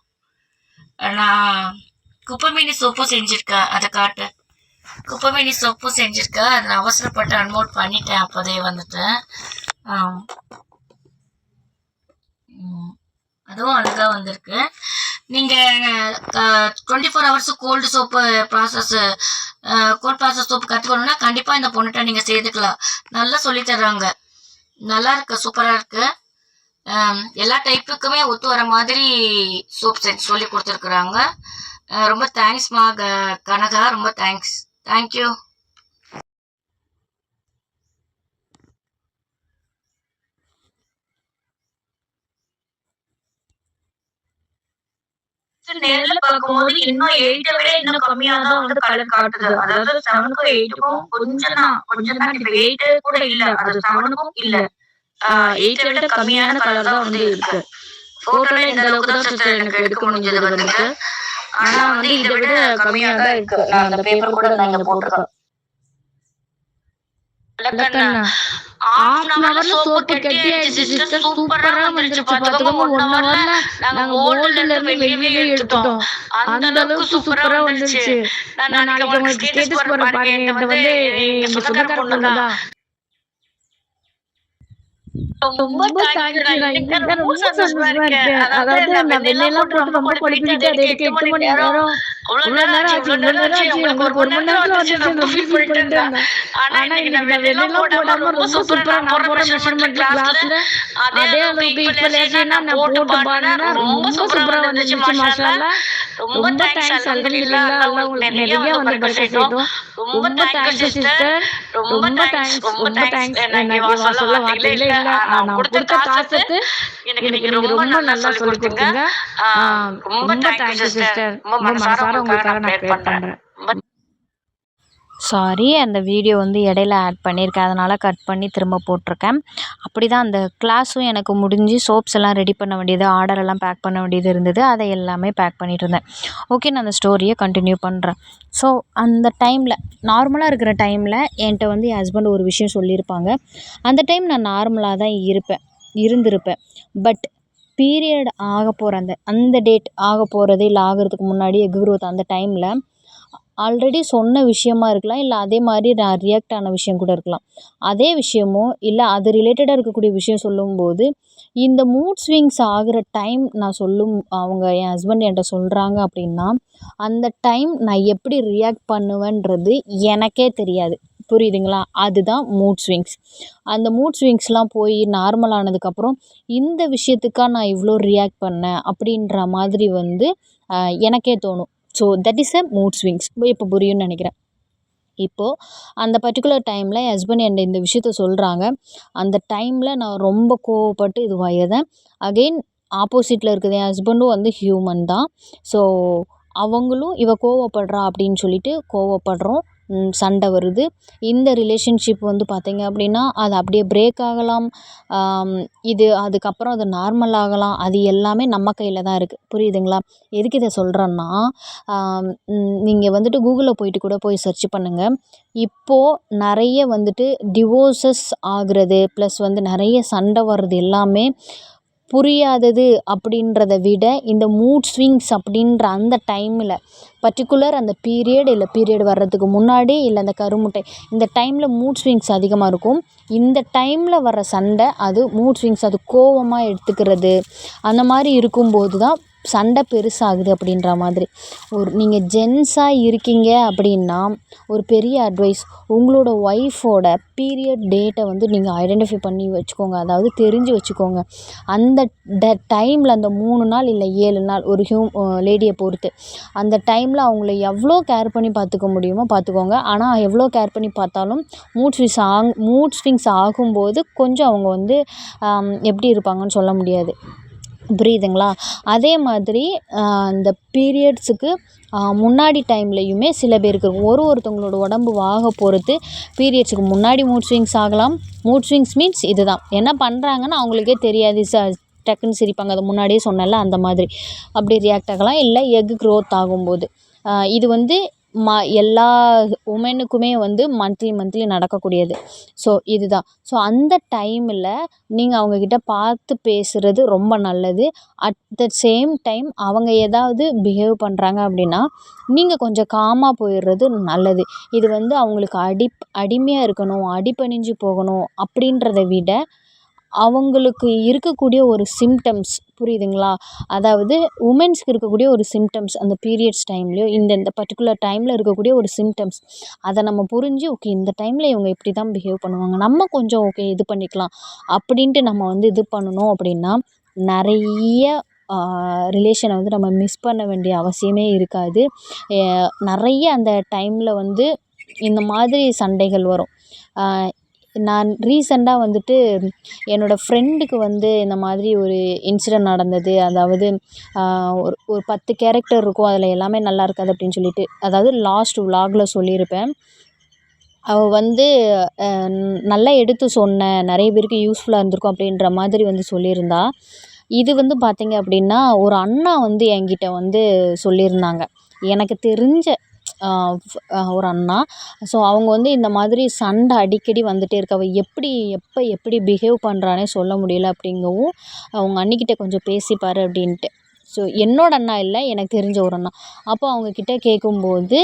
நான் குப்பைமேனி சோப்பும் செஞ்சிருக்கேன், அதை காட்டு. குப்பைமேனி சோப்பும் செஞ்சிருக்கேன், அதை நான் அவசரப்பட்டு அன்மோட் பண்ணிட்டேன். அப்போதே வந்துட்டு அதுவும் அழகா வந்திருக்கு. நீங்க 24 hours cold soap process, cold process soap கற்றுக்கணும்னா கண்டிப்பா இந்த பொண்ணுகிட்ட நீங்க சேர்த்துக்கலாம். நல்லா சொல்லி தர்றாங்க, நல்லா இருக்கு, சூப்பரா இருக்கு. எல்லா டைப்புக்குமே ஒத்து வர மாதிரி சோப் செட் சொல்லி கொடுத்துருக்குறாங்க. ரொம்ப தேங்க்ஸ்மா கனகா, ரொம்ப தேங்க்ஸ். தேங்க்யூ. நேர்ல பார்க்கும்போது இன்னும் 8 விட இன்னும் கம்மியா தான் வந்து கலர் காட்டுது. அதாவது 7க்கும் 8க்கும் கொஞ்சம் தான் இப்ப 8 கூட இல்ல, அது 7க்கும் இல்ல. 8 விட கம்மியான கலர் தான் வந்து இருக்கு. போட்டோல இந்த அளவுக்கு தான் சிஸ்டர் எனக்கு எடுக்க முடிஞ்சது வந்துட்டு. ஆனா வந்து இதை விட கம்மியா தான் இருக்கு. நான் அந்த பேப்பர் கூட நான் இங்க போட்டிருக்கேன். சோப்பு கெட்டியாயிடுச்சு சிஸ்டர், சூப்பரா வந்துருச்சு. பாத்துக்கோங்க, 1 ஹவர்ல நாங்க மோல்டுல இருந்து வெளியே எடுத்துட்டோம். அந்த அளவுக்கு சூப்பரா வந்துருச்சு. நான் நாளைக்கு உங்களுக்கு ஸ்டேட்டஸ் போடுறேன் பாருங்க. இந்த வந்து எங்க சொந்தக்கார பொண்ணுதான். ரொம்ப தேங்க்யூ. ரொம்ப சந்தோஷமா இருக்கு. அதாவது நான் வெள்ளையெல்லாம் போட்டு ரொம்ப குளிப்பிட்டு அதை எடுக்க 8 மணி நேரம் இவ்வளவு நேரம் ஆச்சு உங்களுக்கு 1 மணி நேரத்துல வந்துச்சு ரொம்ப ஃபீல் பண்ணிட்டு இருந்தேன். ஆனா இன்னைக்கு நான் வெளியெல்லாம் போடாம ரொம்ப சூப்பரா நான் போடுற மெஷர்மெண்ட் கிளாஸ்ல அதே அளவுக்கு ஈக்குவலேஷனா நான் போட்டு பாடினேன். ரொம்ப சூப்பரா வந்துச்சு மாஷாஅல்லாஹ். ரொம்ப தேங்க்ஸ் அல்ஹம்துலில்லாஹ். அல்லாஹ் உங்களுக்கு நிறைய வந்து பர்க்கத் செய்யட்டும். ரொம்ப தேங்க்ஸ் சிஸ்டர். ரொம்ப தேங்க்ஸ். எனக்கு சொல்ல வார்த்தைகளே இல்ல. நான் கொடுத்த காசுக்கு எனக்கு நீங்க ரொம்ப நல்லா சொல்லி கொடுத்தீங்க. ரொம்ப தேங்க்ஸ் சிஸ்டர். ரொம்ப மனசார உங்களுக்காக நான் ப்ரே பண்றேன். சாரி, அந்த வீடியோ வந்து இடையில ஆட் பண்ணியிருக்கேன், அதனால் கட் பண்ணி திரும்ப போட்டிருக்கேன். அப்படி தான் அந்த கிளாஸும் எனக்கு முடிஞ்சு சோப்ஸ் எல்லாம் ரெடி பண்ண வேண்டியது, ஆர்டர் எல்லாம் பேக் பண்ண வேண்டியது இருந்தது. அதை எல்லாமே பேக் பண்ணிகிட்டு இருந்தேன். ஓகே, நான் அந்த ஸ்டோரியை கண்டினியூ பண்ணுறேன். ஸோ அந்த டைமில் நார்மலாக இருக்கிற டைமில் என்கிட்ட வந்து என் ஹஸ்பண்ட் ஒரு விஷயம் சொல்லியிருப்பாங்க. அந்த டைம் நான் நார்மலாக தான் இருந்திருப்பேன். பட் பீரியட் ஆக போகிற அந்த டேட் ஆக போகிறது இல்லை ஆகிறதுக்கு முன்னாடி எக் growth அந்த டைமில் ஆல்ரெடி சொன்ன விஷயமா இருக்கலாம், இல்லை அதே மாதிரி நான் ரியாக்ட் ஆன விஷயம் கூட இருக்கலாம். அதே விஷயமோ இல்லை அது ரிலேட்டடாக இருக்கக்கூடிய விஷயம் சொல்லும்போது இந்த மூட் ஸ்விங்ஸ் ஆகிற டைம் நான் அவங்க என் ஹஸ்பண்ட் என்கிட்ட சொல்கிறாங்க அப்படின்னா அந்த டைம் நான் எப்படி ரியாக்ட் பண்ணுவேன்றது எனக்கே தெரியாது. புரியுதுங்களா? அதுதான் மூட் ஸ்விங்ஸ். அந்த மூட் ஸ்விங்ஸ்லாம் போய் நார்மல் ஆனதுக்கப்புறம் இந்த விஷயத்துக்காக நான் இவ்வளோ ரியாக்ட் பண்ணேன் அப்படின்ற மாதிரி வந்து எனக்கே தோணும். So that is mood swings. இப்போ புரியும்னு நினைக்கிறேன். இப்போது அந்த பர்டிகுலர் டைமில் என் ஹஸ்பண்ட் என்கிட்ட இந்த விஷயத்த சொல்கிறாங்க. அந்த டைமில் நான் ரொம்ப கோவப்பட்டு இதுவாகிடுறேன். அகெயின் ஆப்போசிட்டில் இருக்கிறது என் ஹஸ்பண்டும் வந்து ஹியூமன் தான். ஸோ அவங்களும் இவ கோவப்படுறா அப்படின்னு சொல்லிட்டு கோவப்படுறோம். சண்டை வருது. இந்த ரிலேஷன்ஷிப் வந்து பார்த்திங்க அப்படின்னா அது அப்படியே பிரேக் ஆகலாம். அதுக்கப்புறம் அது நார்மல் ஆகலாம். அது எல்லாமே நம்ம கையில் தான் இருக்குது. புரியுதுங்களா? எதுக்கு இதை சொல்கிறேன்னா, நீங்கள் வந்துட்டு கூகுளில் போயிட்டு கூட போய் சர்ச் பண்ணுங்கள். இப்போது நிறைய வந்துட்டு டிவோர்ஸஸ் ஆகிறது ப்ளஸ் வந்து நிறைய சண்டை வர்றது எல்லாமே புரியாதது அப்படின்றத விட இந்த மூட் ஸ்விங்ஸ் அப்படின்ற அந்த டைமில் பர்டிகுலர் அந்த பீரியட் வர்றதுக்கு முன்னாடி இல்லை அந்த கருமுட்டை இந்த டைமில் மூட் ஸ்விங்ஸ் அதிகமாக இருக்கும். இந்த டைமில் வர்ற சண்டை அது மூட் ஸ்விங்ஸ், அது கோவமாக எடுத்துக்கிறது அந்த மாதிரி இருக்கும்போது தான் சண்டை பெருசாகுது அப்படின்ற மாதிரி. நீங்கள் ஜென்ஸாக இருக்கீங்க அப்படின்னா ஒரு பெரிய அட்வைஸ், உங்களோட ஒய்ஃபோட பீரியட் டேட்டை வந்து நீங்கள் ஐடென்டிஃபை பண்ணி வச்சுக்கோங்க. அதாவது தெரிஞ்சு வச்சுக்கோங்க. அந்த டைமில் அந்த 3 நாள் இல்லை 7 நாள் ஒரு லேடியை பொறுத்து அந்த டைமில் அவங்கள எவ்வளோ கேர் பண்ணி பார்த்துக்க முடியுமோ பார்த்துக்கோங்க. ஆனால் எவ்வளோ கேர் பண்ணி பார்த்தாலும் மூட் ஸ்விங்ஸ் ஆகும்போது கொஞ்சம் அவங்க வந்து எப்படி இருப்பாங்கன்னு சொல்ல முடியாது. புரியுதுங்களா? அதே மாதிரி இந்த பீரியட்ஸுக்கு முன்னாடி டைம்லையுமே சில பேருக்கு ஒருத்தவங்களோட உடம்பு வாக பொறுத்து பீரியட்ஸுக்கு முன்னாடி மூட் ஸ்விங்ஸ் ஆகலாம். மூட் ஸ்விங்ஸ் மீன்ஸ் இதுதான் என்ன பண்ணுறாங்கன்னு அவங்களுக்கே தெரியாது. டக்குன்னு சிரிப்பாங்க. அதை முன்னாடியே சொன்னேன்ல அந்த மாதிரி அப்படி ரியாக்ட் ஆகலாம். இல்லை எக் growth ஆகும்போது இது வந்து எல்லா உமனுக்குமே வந்து மந்த்லி நடக்கக்கூடியது. ஸோ இதுதான். ஸோ அந்த டைமில் நீங்கள் அவங்கக்கிட்ட பார்த்து பேசுகிறது ரொம்ப நல்லது. அட் த சேம் டைம் அவங்க ஏதாவது பிஹேவ் பண்ணுறாங்க அப்படின்னா நீங்கள் கொஞ்சம் காமாக போயிடுறது நல்லது. இது வந்து அவங்களுக்கு அடிமையாக இருக்கணும், அடிபணிஞ்சு போகணும் அப்படின்றத விட அவங்களுக்கு இருக்கக்கூடிய ஒரு சிம்டம்ஸ், புரியுதுங்களா? அதாவது உமன்ஸ்க்கு இருக்கக்கூடிய ஒரு சிம்டம்ஸ் அந்த பீரியட்ஸ் டைம்லையோ இந்த பர்டிகுலர் டைமில் இருக்கக்கூடிய ஒரு சிம்டம்ஸ் அதை நம்ம புரிஞ்சு ஓகே இந்த டைமில் இவங்க இப்படி தான் பிஹேவ் பண்ணுவாங்க, நம்ம கொஞ்சம் ஓகே இது பண்ணிக்கலாம் அப்படின்ட்டு நம்ம வந்து இது பண்ணணும் அப்படின்னா நிறைய ரிலேஷனை வந்து நம்ம மிஸ் பண்ண வேண்டிய அவசியமே இருக்காது. நிறைய அந்த டைமில் வந்து இந்த மாதிரி சண்டைகள் வரும். நான் ரீசெண்டாக வந்துட்டு என்னோடய ஃப்ரெண்டுக்கு வந்து இந்த மாதிரி ஒரு இன்சிடெண்ட் நடந்தது. அதாவது ஒரு 10 கேரக்டர் இருக்கும், அதில் எல்லாமே நல்லா இருக்காது அப்படின்னு சொல்லிட்டு, அதாவது லாஸ்ட் விலாகில் சொல்லியிருப்பேன். அவள் வந்து நல்லா எடுத்து சொன்னேன், நிறைய பேருக்கு யூஸ்ஃபுல்லாக இருந்திருக்கும் அப்படின்ற மாதிரி வந்து சொல்லியிருந்தா. இது வந்து பார்த்திங்க அப்படின்னா ஒரு அண்ணா வந்து என்கிட்ட வந்து சொல்லியிருந்தாங்க. எனக்கு தெரிஞ்ச ஒரு அண்ணா. ஸோ அவங்க வந்து இந்த மாதிரி சண்டை அடிக்கடி வந்துகிட்டே இருக்கு. அவள் எப்படி பிஹேவ் பண்ணுறானே சொல்ல முடியல அப்படிங்கவும் அவங்க அண்ணிக்கிட்ட கொஞ்சம் பேசிப்பார் அப்படின்ட்டு. ஸோ என்னோட அண்ணா இல்லை, எனக்கு தெரிஞ்ச ஒரு அண்ணா. அப்போ அவங்கக்கிட்ட கேட்கும்போது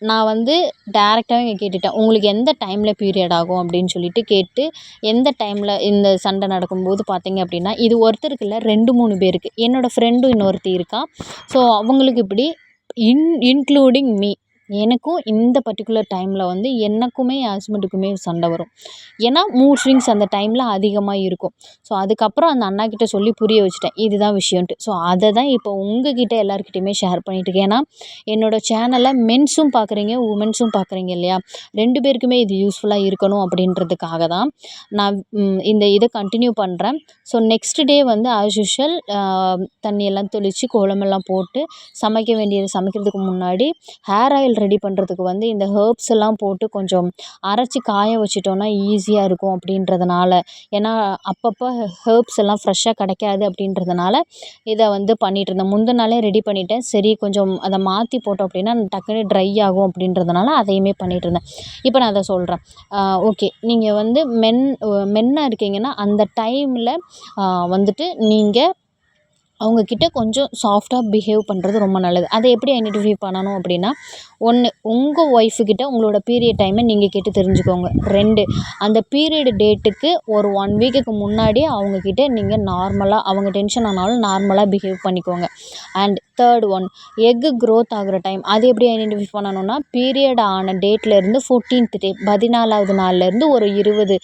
நான் வந்து டேரெக்டாகவே இங்கே கேட்டுட்டேன், உங்களுக்கு எந்த டைமில் பீரியட் ஆகும் அப்படின்னு சொல்லிட்டு கேட்டு, எந்த டைமில் இந்த சண்டை நடக்கும்போது பார்த்திங்க அப்படின்னா இது ஒருத்தருக்கு இல்லை 2-3 பேருக்கு. என்னோடய ஃப்ரெண்டும் இன்னொருத்தி இருக்கா. ஸோ அவங்களுக்கு இப்படி இன்க்ளூடிங் மீ. எனக்கும் இந்த பர்ட்டிகுலர் டைமில் வந்து எனக்குமே என் ஹஸ்பண்டுக்குமே சண்டை வரும். ஏன்னா மூட் ஸ்விங்ஸ் அந்த டைமில் அதிகமாக இருக்கும். ஸோ அதுக்கப்புறம் அந்த அண்ணாக்கிட்ட சொல்லி புரிய வச்சுட்டேன் இதுதான் விஷயம்ன்ட்டு. ஸோ அதை தான் இப்போ உங்ககிட்ட எல்லாருக்கிட்டையுமே ஷேர் பண்ணிகிட்ருக்கேன். ஏன்னா என்னோடய சேனலை மென்ஸும் பார்க்குறீங்க, உமன்ஸும் பார்க்குறீங்க இல்லையா? 2 பேருக்குமே இது யூஸ்ஃபுல்லாக இருக்கணும் அப்படின்றதுக்காக தான் நான் இந்த இதை கண்டினியூ பண்ணுறேன். ஸோ நெக்ஸ்ட் டே வந்து ஆஸ் யூஷுவல் தண்ணியெல்லாம் தெளித்து கோலமெல்லாம் போட்டு சமைக்க வேண்டியது சமைக்கிறதுக்கு முன்னாடி ஹேர் ஆயில் ரெடி பண்ணுறதுக்கு வந்து இந்த ஹெர்ப்ஸ் எல்லாம் போட்டு கொஞ்சம் அரைச்சி காய வச்சிட்டோன்னா ஈஸியாக இருக்கும் அப்படின்றதுனால. ஏன்னா அப்பப்போ ஹெர்ப்ஸ் எல்லாம் ஃப்ரெஷ்ஷாக கிடைக்காது அப்படின்றதுனால இதை வந்து பண்ணிகிட்ருந்தேன். முந்தின நாளே ரெடி பண்ணிட்டேன். சரி கொஞ்சம் அதை மாற்றி போட்டோம் அப்படின்னா டக்குனு ட்ரை ஆகும் அப்படின்றதுனால அதையுமே பண்ணிகிட்ருந்தேன். இப்போ நான் அதை சொல்கிறேன். ஓகே, நீங்கள் வந்து மென்னாக இருக்கீங்கன்னா அந்த டைமில் வந்துட்டு நீங்கள் அவங்கக்கிட்ட கொஞ்சம் சாஃப்டாக பிஹேவ் பண்ணுறது ரொம்ப நல்லது. அதை எப்படி ஐடென்டிஃபை பண்ணணும் அப்படின்னா, 1 உங்கள் ஒய்ஃபுக்கிட்ட உங்களோட பீரியட் டைமை நீங்கள் கேட்டு தெரிஞ்சுக்கோங்க. 2 அந்த பீரியட் டேட்டுக்கு ஒரு 1 வீக்குக்கு முன்னாடியே அவங்கக்கிட்ட நீங்கள் நார்மலாக அவங்க டென்ஷன் ஆனாலும் நார்மலாக பிஹேவ் பண்ணிக்கோங்க. And 3rd one egg growth ஆகிற டைம். அது எப்படி ஐடென்டிஃபை பண்ணணும்னா, பீரியட் ஆன டேட்லேருந்து 14th டே 14வது நாள்லேருந்து ஒரு 20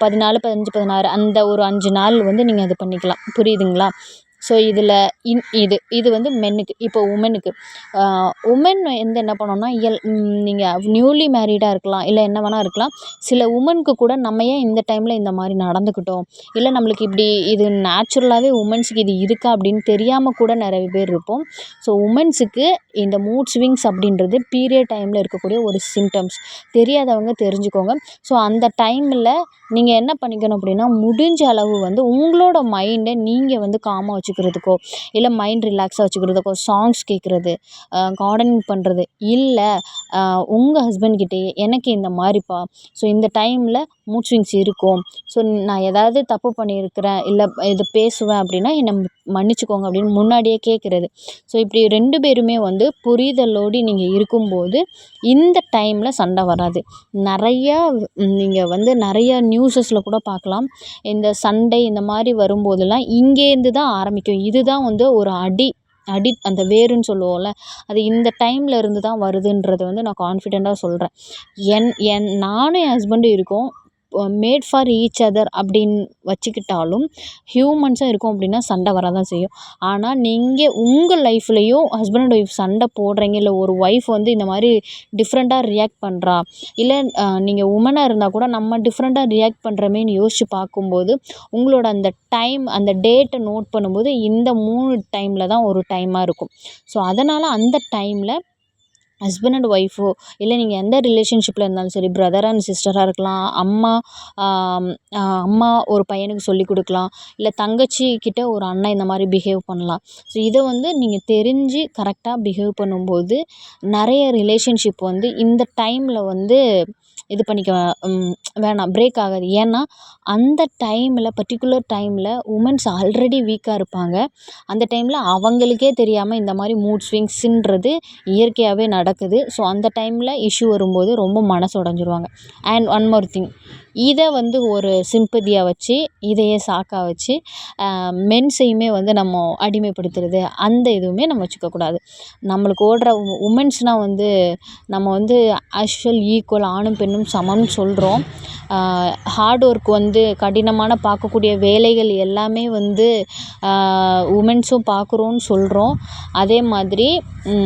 14, 15, 16 அந்த ஒரு 5 நாள் வந்து நீங்கள் அது பண்ணிக்கலாம். புரியுதுங்களா? ஸோ இதில் இது வந்து மென்னுக்கு. இப்போ உமனுக்கு உமன் வந்து என்ன பண்ணணும்னா, நீங்கள் நியூலி மேரீடாக இருக்கலாம், இல்லை என்ன வேணால் இருக்கலாம். சில உமனுக்கு கூட நம்ம ஏன் இந்த டைமில் இந்த மாதிரி நடந்துக்கிட்டோம், இல்லை நம்மளுக்கு இப்படி இது நேச்சுரலாகவே உமன்ஸுக்கு இது இருக்கா அப்படின்னு தெரியாமல் கூட நிறைய பேர் இருப்போம். ஸோ உமன்ஸுக்கு இந்த மூட் ஸ்விங்ஸ் அப்படின்றது பீரியட் டைமில் இருக்கக்கூடிய ஒரு சிம்டம்ஸ். தெரியாதவங்க தெரிஞ்சுக்கோங்க. ஸோ அந்த டைமில் நீங்கள் என்ன பண்ணிக்கணும் அப்படின்னா, முடிஞ்ச அளவு வந்து உங்களோட மைண்டை நீங்கள் வந்து காமாக வச்சுக்கிறதுக்கோ, இல்லை மைண்ட் ரிலாக்ஸாக வச்சுக்கிறதுக்கோ சாங்ஸ் கேட்குறது, கார்டனிங் பண்ணுறது, இல்லை உங்கள் ஹஸ்பண்ட்கிட்டயே எனக்கு இந்த மாதிரிப்பா, ஸோ இந்த டைமில் மூட் ஸ்விங்ஸ் இருக்கும், ஸோ நான் ஏதாவது தப்பு பண்ணியிருக்கிறேன், இல்லை இது பேசுவேன் அப்படின்னா என்னை மன்னிச்சுக்கோங்க அப்படின்னு முன்னாடியே கேட்குறது. ஸோ இப்படி 2 பேருமே வந்து புரிதலோடு நீங்கள் இருக்கும்போது இந்த டைமில் சண்டை வராது. நிறையா நீங்கள் வந்து நிறைய நியூஸஸில் கூட பார்க்கலாம். இந்த சண்டை இந்த மாதிரி வரும்போதெல்லாம் இங்கேருந்து தான் ஆரம்பிக்கும். இதுதான் வந்து ஒரு அடி அந்த வேருன்னு சொல்லுவோம்ல, அது இந்த டைமில் இருந்து தான் வருதுன்றது வந்து நான் கான்ஃபிடெண்ட்டாக சொல்கிறேன். நானும் என் ஹஸ்பண்டும் இருக்கோம். மேட் ஃபார் ஈச் அதர் அப்படின்னு வச்சுக்கிட்டாலும் ஹியூமன்ஸும் இருக்கோம் அப்படின்னா சண்டை வரதான் செய்யும். ஆனால் நீங்கள் உங்கள் லைஃப்லேயும் ஹஸ்பண்ட் அண்ட் ஒய்ஃப் சண்டை போடுறீங்க, இல்லை ஒரு ஒய்ஃப் வந்து இந்த மாதிரி டிஃப்ரெண்ட்டாக ரியாக்ட் பண்ணுறா, இல்லை நீங்கள் உமனாக இருந்தால் கூட நம்ம டிஃப்ரெண்ட்டாக ரியாக்ட் பண்ணுறமேன்னு யோசித்து பார்க்கும்போது உங்களோட அந்த டைம் அந்த டேட்டை நோட் பண்ணும்போது இந்த 3 டைமில் தான் ஒரு டைமாக இருக்கும். ஸோ அதனால் அந்த டைமில் ஹஸ்பண்ட் அண்ட் ஒய்ஃபோ, இல்லை நீங்கள் எந்த ரிலேஷன்ஷிப்பில் இருந்தாலும் சரி, பிரதர் அண்ட் சிஸ்டராக இருக்கலாம், அம்மா ஒரு பையனுக்கு சொல்லிக் கொடுக்கலாம், இல்லை தங்கச்சி கிட்ட ஒரு அண்ணன் இந்த மாதிரி பிஹேவ் பண்ணலாம். ஸோ இதை வந்து நீங்கள் தெரிஞ்சு கரெக்டாக பிஹேவ் பண்ணும்போது நிறைய ரிலேஷன்ஷிப் வந்து இந்த டைமில் வந்து இது பண்ணிக்க வேணாம், பிரேக் ஆகாது. ஏன்னா அந்த டைமில் பர்ட்டிகுலர் டைமில் உமன்ஸ் ஆல்ரெடி வீக்காக இருப்பாங்க. அந்த டைமில் அவங்களுக்கே தெரியாமல் இந்த மாதிரி மூட் ஸ்விங்ஸுன்றது இயற்கையாகவே நடக்குது. ஸோ அந்த டைமில் இஷ்யூ வரும்போது ரொம்ப மனசு உடஞ்சிருவாங்க. அண்ட் ஒன் மோர் திங், இதை வந்து ஒரு சிம்பதியாக வச்சு, இதையே சாக்காக வச்சு மென்ஸையுமே வந்து நம்ம அடிமைப்படுத்துறது அந்த இதுவுமே நம்ம வச்சுக்கக்கூடாது. நம்மளுக்கு ஓடுற உமன்ஸ்னால் வந்து நம்ம வந்து ஆக்சுவல் ஈக்குவல் ஆணும் பெண்ணும் சமம்னு சொல்கிறோம். ஹார்ட் ஒர்க் வந்து கடினமான பார்க்கக்கூடிய வேலைகள் எல்லாமே வந்து உமன்ஸும் பார்க்குறோன்னு சொல்கிறோம். அதே மாதிரி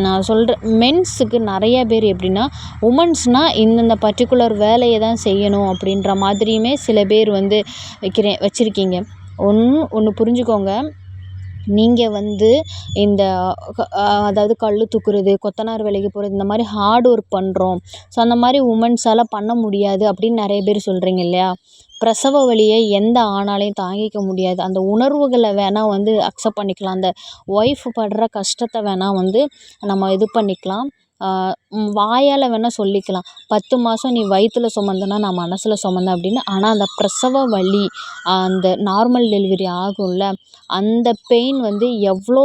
நான் சொல்கிறேன், மென்ஸுக்கு நிறைய பேர் எப்படின்னா உமன்ஸ்னால் இந்தந்த பர்ட்டிகுலர் வேலையை தான் செய்யணும் அப்படின்ற மாதிரியுமே சில பேர் வந்து வச்சுருக்கீங்க. ஒன்று புரிஞ்சுக்கோங்க, நீங்கள் வந்து இந்த அதாவது கல் தூக்குறது, கொத்தனார் வேலைக்கு போகிறது, இந்த மாதிரி ஹார்ட் ஒர்க் பண்ணுறோம், ஸோ அந்த மாதிரி உமன்ஸால் பண்ண முடியாது அப்படின்னு நிறைய பேர் சொல்கிறீங்க இல்லையா? பிரசவ வலியை எந்த ஆணாலையும் தாங்கிக்க முடியாது. அந்த உணர்வுகளை வேணால் வந்து அக்செப்ட் பண்ணிக்கலாம். அந்த ஒய்ஃப் படுற கஷ்டத்தை வேணால் வந்து நம்ம இது பண்ணிக்கலாம். வாயால் வேணால் சொல்லிக்கலாம், 10 மாதம் நீ வயிற்றில் சுமந்தனா நான் மனசில் சுமந்தேன் அப்படின்னு. ஆனால் அந்த பிரசவ வலி, அந்த நார்மல் டெலிவரி ஆகும்ல, அந்த பெயின் வந்து எவ்வளோ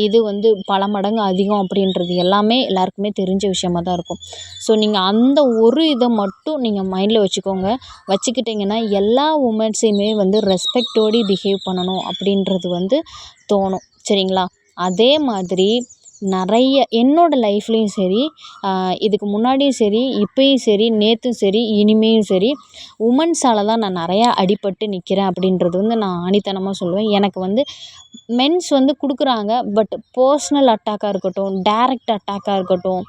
இது வந்து பல மடங்கு அதிகம் அப்படின்றது எல்லாமே எல்லாருக்குமே தெரிஞ்ச விஷயமா தான் இருக்கும். ஸோ நீங்கள் அந்த ஒரு இதை மட்டும் நீங்கள் மைண்டில் வச்சுக்கிட்டிங்கன்னா எல்லா உமன்ஸையுமே வந்து ரெஸ்பெக்டோடு பிஹேவ் பண்ணணும் அப்படின்றது வந்து தோணும். சரிங்களா? அதே மாதிரி நிறைய என்னோடய லைஃப்லேயும் சரி, இதுக்கு முன்னாடியும் சரி, இப்பயும் சரி, நேற்றும் சரி, இனிமேயும் சரி, உமன்ஸால் தான் நான் நிறையா அடிபட்டு நிற்கிறேன் அப்படின்றது வந்து நான் ஆணித்தனமாக சொல்லுவேன். எனக்கு வந்து மென்ஸ் வந்து கொடுக்குறாங்க. பட் பர்ஸ்னல் அட்டாக்காக இருக்கட்டும், டைரக்ட் அட்டாக்காக இருக்கட்டும்,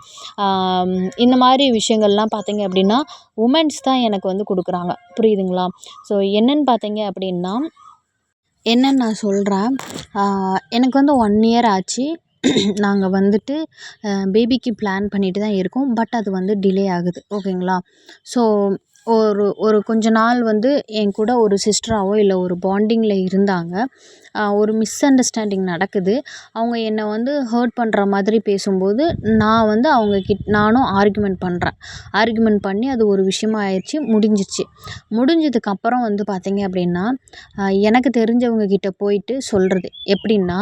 இந்த மாதிரி விஷயங்கள்லாம் பார்த்தீங்க அப்படின்னா உமன்ஸ் தான் எனக்கு வந்து கொடுக்குறாங்க. புரியுதுங்களா? ஸோ என்னென்னு பார்த்தீங்க அப்படின்னா என்னன்னு நான் சொல்கிறேன். எனக்கு வந்து 1 இயர் ஆச்சு. நாங்கள் வந்துட்டு பேபிக்கு பிளான் பண்ணிட்டு தான் இருக்கோம். பட் அது வந்து டிலே ஆகுது. ஓகேங்களா? ஸோ ஒரு கொஞ்ச நாள் வந்து என் கூட ஒரு சிஸ்டராவோ இல்லை ஒரு பாண்டிங்கில் இருந்தாங்க. ஒரு மிஸ் அண்டர்ஸ்டாண்டிங் நடக்குது. அவங்க என்னை வந்து ஹர்ட் பண்ணுற மாதிரி பேசும்போது நான் வந்து நானும் ஆர்கியூமெண்ட் பண்ணுறேன். ஆர்கியூமெண்ட் பண்ணி அது ஒரு விஷயமா ஆயிடுச்சு. முடிஞ்சதுக்கப்புறம் வந்து பார்த்தீங்க அப்படின்னா எனக்கு தெரிஞ்சவங்க கிட்ட போயிட்டு சொல்கிறது எப்படின்னா,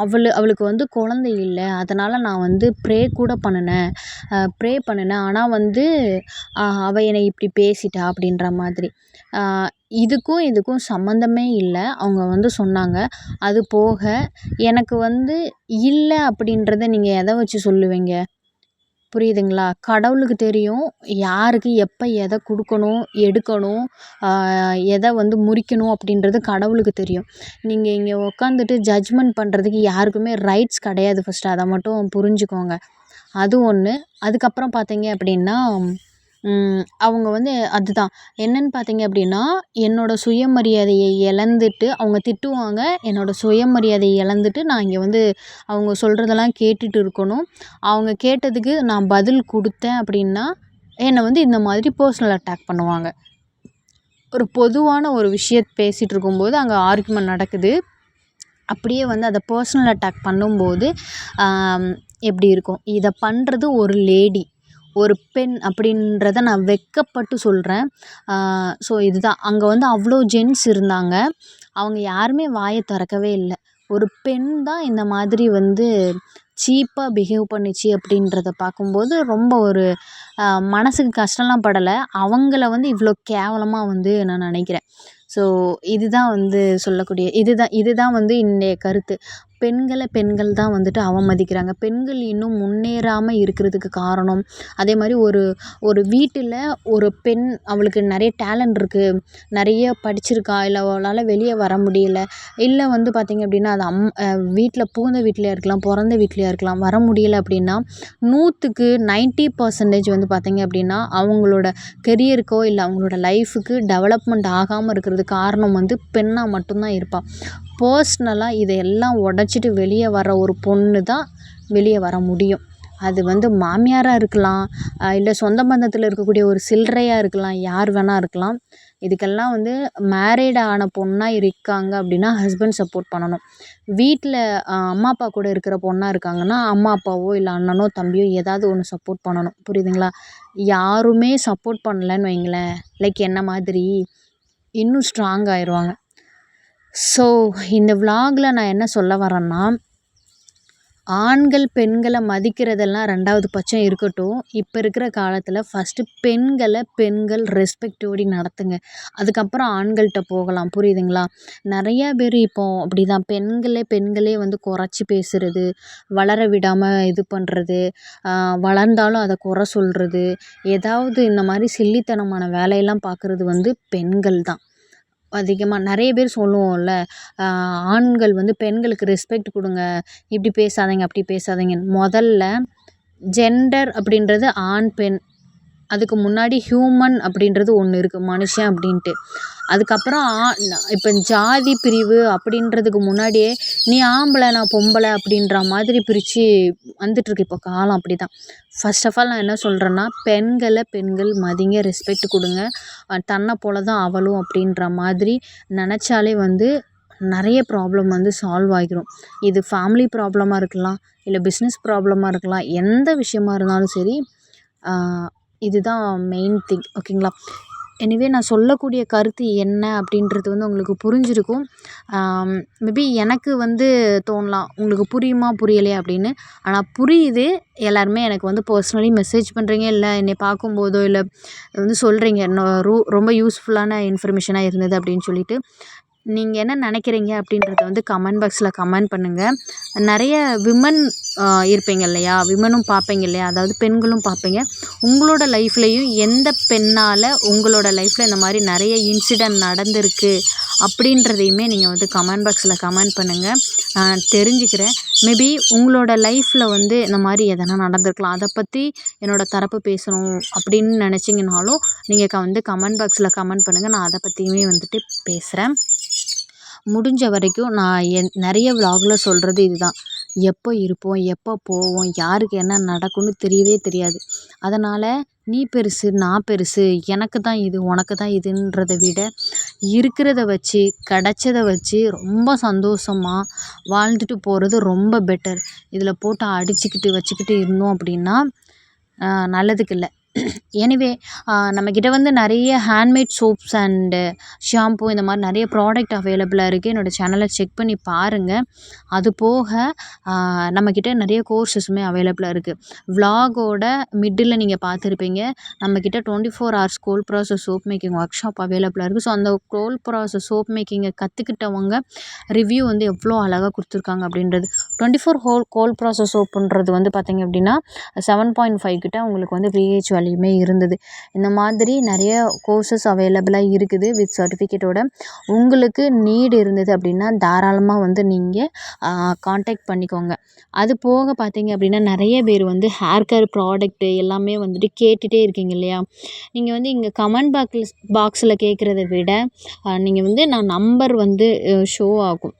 அவளுக்கு வந்து குழந்தை இல்லை, அதனால் நான் வந்து ப்ரே பண்ணினேன். ஆனால் வந்து அவள் என்னை இப்படி பேசிட்டா அப்படின்ற மாதிரி. இதுக்கும் சம்மந்தமே இல்லை. அவங்க வந்து சொன்னாங்க. அது போக எனக்கு வந்து இல்லை அப்படின்றத நீங்கள் எதை வச்சு சொல்லுவீங்க? புரியுதுங்களா? கடவுளுக்கு தெரியும் யாருக்கு எப்போ எதை கொடுக்கணும், எடுக்கணும், எதை வந்து முறிக்கணும் அப்படின்றது கடவுளுக்கு தெரியும். நீங்கள் இங்கே உட்காந்துட்டு ஜட்ஜ்மெண்ட் பண்ணுறதுக்கு யாருக்குமே ரைட்ஸ் கிடையாது. ஃபஸ்ட்டு அதை மட்டும் புரிஞ்சுக்கோங்க. அது ஒன்று. அதுக்கப்புறம் பார்த்தீங்க அப்படின்னா அவங்க வந்து அதுதான் என்னன்னு பார்த்தீங்க அப்படின்னா, என்னோடய சுயமரியாதையை இழந்துட்டு அவங்க திட்டுவாங்க. என்னோடய சுயமரியாதையை இழந்துட்டு நான் இங்கே வந்து அவங்க சொல்கிறதெல்லாம் கேட்டுட்டு இருக்கணும். அவங்க கேட்டதுக்கு நான் பதில் கொடுத்தேன் அப்படின்னா, என்னை வந்து இந்த மாதிரி பர்சனல் அட்டாக் பண்ணுவாங்க. ஒரு பொதுவான ஒரு விஷயத்த பேசிகிட்டு இருக்கும்போது அங்கே ஆர்கியூமெண்ட் நடக்குது. அப்படியே வந்து அதை பர்சனல் அட்டாக் பண்ணும்போது எப்படி இருக்கும்? இதை பண்ணுறது ஒரு லேடி, ஒரு பெண் அப்படின்றத நான் வெட்கப்பட்டு சொல்கிறேன். ஸோ இதுதான். அங்கே வந்து அவ்வளோ ஜென்ட்ஸ் இருந்தாங்க. அவங்க யாருமே வாயை திறக்கவே இல்லை. ஒரு பெண் தான் இந்த மாதிரி வந்து சீப்பாக பிஹேவ் பண்ணிச்சு அப்படின்றத பார்க்கும்போது ரொம்ப ஒரு மனதுக்கு கஷ்டம்லாம் படலை. அவங்கள வந்து இவ்வளோ கேவலமாக வந்து நான் நினைக்கிறேன். ஸோ இதுதான் வந்து சொல்லக்கூடிய இதுதான் வந்து இன்றைய கருத்து. பெண்கள் தான் வந்துட்டு அவமதிக்கிறாங்க. பெண்கள் இன்னும் முன்னேறாமல் இருக்கிறதுக்கு காரணம், அதே மாதிரி ஒரு வீட்டில் ஒரு பெண் அவளுக்கு நிறைய டேலண்ட் இருக்குது, நிறைய படிச்சிருக்கா, இல்லை அவளால் வெளியே வர முடியல, இல்லை வந்து பார்த்திங்க அப்படின்னா அது வீட்டில் புகுந்த வீட்லையா இருக்கலாம், பிறந்த வீட்லையா இருக்கலாம், வர முடியலை அப்படின்னா 100க்கு 90% வந்து பார்த்திங்க அப்படின்னா அவங்களோட கெரியருக்கோ இல்லை அவங்களோட லைஃபுக்கு டெவலப்மெண்ட் ஆகாமல் இருக்கிறதுக்கு காரணம் வந்து பெண்ணாக மட்டும்தான் இருப்பாள். பர்ஸ்னலாக இதையெல்லாம் உடச்சிட்டு வெளியே வர ஒரு பொண்ணு தான் வெளியே வர முடியும். அது வந்து மாமியாராக இருக்கலாம், இல்லை சொந்த பந்தத்தில் இருக்கக்கூடிய ஒரு சில்லறையாக இருக்கலாம், யார் வேணால் இருக்கலாம். இதுக்கெல்லாம் வந்து மேரீடு ஆன பொண்ணாக இருக்காங்க அப்படின்னா ஹஸ்பண்ட் சப்போர்ட் பண்ணணும். வீட்டில் அம்மா அப்பா கூட இருக்கிற பொண்ணாக இருக்காங்கன்னா அம்மா அப்பாவோ இல்லை அண்ணனோ தம்பியோ ஏதாவது ஒன்று சப்போர்ட் பண்ணணும். புரியுதுங்களா? யாருமே சப்போர்ட் பண்ணலன்னு வைங்களேன், லைக் என்ன மாதிரி இன்னும் ஸ்ட்ராங் ஆயிடுவாங்க. ஸோ இந்த விலாகில் நான் என்ன சொல்ல வரேன்னா, ஆண்கள் பெண்களை மதிக்கிறதெல்லாம் 2வது பட்சம் இருக்கட்டும். இப்போ இருக்கிற காலத்தில் ஃபஸ்ட்டு பெண்கள் ரெஸ்பெக்டோடு நடத்துங்க. அதுக்கப்புறம் ஆண்கள்கிட்ட போகலாம். புரியுதுங்களா? நிறையா பேர் இப்போ அப்படி தான் பெண்களே வந்து குறைச்சி பேசுகிறது, வளர விடாமல் இது பண்ணுறது, வளர்ந்தாலும் அதை குறை சொல்கிறது, ஏதாவது இந்த மாதிரி சில்லித்தனமான வேலையெல்லாம் பார்க்குறது வந்து பெண்கள் தான். அதிகமாக நிறைய பேர் சொல்லுவோம்ல, ஆண்கள் வந்து பெண்களுக்கு ரெஸ்பெக்ட் கொடுங்க, இப்படி பேசாதீங்க அப்படி பேசாதீங்கன்னு. முதல்ல ஜெண்டர் அப்படின்றது ஆண் பெண், அதுக்கு முன்னாடி ஹியூமன் அப்படின்றது ஒன்று இருக்குது, மனுஷன் அப்படின்ட்டு. அதுக்கப்புறம் இப்போ ஜாதி பிரிவு அப்படின்றதுக்கு முன்னாடியே நீ ஆம்பளை நான் பொம்பளை அப்படின்ற மாதிரி பிரித்து வந்துட்டுருக்கு இப்போ காலம். அப்படி தான். ஃபர்ஸ்ட் ஆஃப் ஆல் நான் என்ன சொல்கிறேன்னா, பெண்கள் மதிங்க, ரெஸ்பெக்ட் கொடுங்க. தன்னை போல தான் அவளும் அப்படின்ற மாதிரி நினச்சாலே வந்து நிறைய ப்ராப்ளம் வந்து சால்வ் ஆகிரும். இது ஃபேமிலி ப்ராப்ளமாக இருக்கலாம், இல்லை பிஸ்னஸ் ப்ராப்ளமாக இருக்கலாம், எந்த விஷயமா இருந்தாலும் சரி, இதுதான் மெயின் திங். ஓகேங்களா? எனிவே நான் சொல்லக்கூடிய கருத்து என்ன அப்படின்றது வந்து உங்களுக்கு புரிஞ்சிருக்கும். மேபி எனக்கு வந்து தோணலாம் உங்களுக்கு புரியுமா புரியலையா அப்படின்னு. ஆனால் புரியுது. எல்லாருமே எனக்கு வந்து பர்சனலி மெசேஜ் பண்ணுறீங்க, இல்லை என்னை பார்க்கும்போதோ இல்லை வந்து சொல்கிறீங்க ரொம்ப யூஸ்ஃபுல்லான இன்ஃபர்மேஷனாக இருந்தது அப்படின்னு சொல்லிட்டு. நீங்கள் என்ன நினைக்கிறீங்க அப்படின்றத வந்து கமெண்ட் பாக்ஸில் கமெண்ட் பண்ணுங்கள். நிறைய விமன் இருப்பீங்க இல்லையா, விமனும் பார்ப்பீங்க இல்லையா, அதாவது பெண்களும் பார்ப்பீங்க. உங்களோட லைஃப்லேயும் எந்த பெண்ணால் உங்களோட லைஃப்பில் இந்த மாதிரி நிறைய இன்சிடெண்ட் நடந்திருக்கு அப்படின்றதையுமே நீங்கள் வந்து கமெண்ட் பாக்ஸில் கமெண்ட் பண்ணுங்கள். நான் தெரிஞ்சுக்கிறேன். மேபி உங்களோட லைஃப்பில் வந்து இந்த மாதிரி எதனா நடந்திருக்கலாம், அதை பற்றி என்னோட தரப்பு பேசணும் அப்படின்னு நினச்சிங்கனாலும் நீங்கள் வந்து கமெண்ட் பாக்ஸில் கமெண்ட் பண்ணுங்கள். நான் அதை பற்றியுமே வந்துட்டு பேசுகிறேன். முடிஞ்ச வரைக்கும் நான் நிறைய விலாகில் சொல்கிறது இதுதான். எப்போ இருப்போம், எப்போ போவோம், யாருக்கு என்ன நடக்கும்னு தெரியவே தெரியாது. அதனால் நீ பெருசு, நான் பெருசு, எனக்கு தான் இது, உனக்கு தான் இதுன்றதை விட இருக்கிறத வச்சு, கிடைச்சத வச்சு ரொம்ப சந்தோஷமாக வாழ்ந்துட்டு போகிறது ரொம்ப பெட்டர். இதில் போட்டு அடிச்சுக்கிட்டு வச்சுக்கிட்டு இருந்தோம் அப்படின்னா நல்லதுக்கு இல்லை. எனிவே நம்மக்கிட்ட வந்து நிறைய ஹேண்ட்மேட் சோப்ஸ் அண்டு ஷாம்பு இந்த மாதிரி நிறைய ப்ராடக்ட் அவைலபிளாக இருக்குது. என்னோடய சேனலை செக் பண்ணி பாருங்கள். அது போக நம்மக்கிட்ட நிறைய கோர்ஸஸுமே அவைலபிளாக இருக்குது. விலாகோட மிடில் நீங்கள் பார்த்துருப்பீங்க. நம்மக்கிட்ட 24 hours gold process soap making work shop அவைலபிளாக இருக்குது. ஸோ அந்த கோல்ட் ப்ராசஸ் சோப் மேக்கிங்கை கற்றுக்கிட்டவங்க ரிவ்யூ வந்து எவ்வளோ அழகாக கொடுத்துருக்காங்க அப்படின்றது. 24 கோல்ட் ப்ராசஸ் சோப்புன்றது வந்து பார்த்திங்க அப்படின்னா 7.5 கிட்ட உங்களுக்கு வந்து பிஹெச் வேல்யூமே இருந்தது. இந்த மாதிரி நிறைய கோர்சஸ் அவைலபிளாக இருக்குது வித் சர்டிஃபிகேட்டோட. உங்களுக்கு நீடு இருந்தது அப்படின்னா தாராளமாக வந்து நீங்கள் காண்டாக்ட் பண்ணிக்கோங்க. அது போக பார்த்தீங்க அப்படின்னா நிறைய பேர் வந்து ஹேர் கேர் ப்ராடக்ட்டு எல்லாமே வந்துட்டு கேட்டுகிட்டே இருக்கீங்க இல்லையா. நீங்கள் வந்து இங்கே கமெண்ட் பாக்ஸில் கேட்குறத விட நீங்கள் வந்து நான் நம்பர் வந்து ஷோ ஆகும்.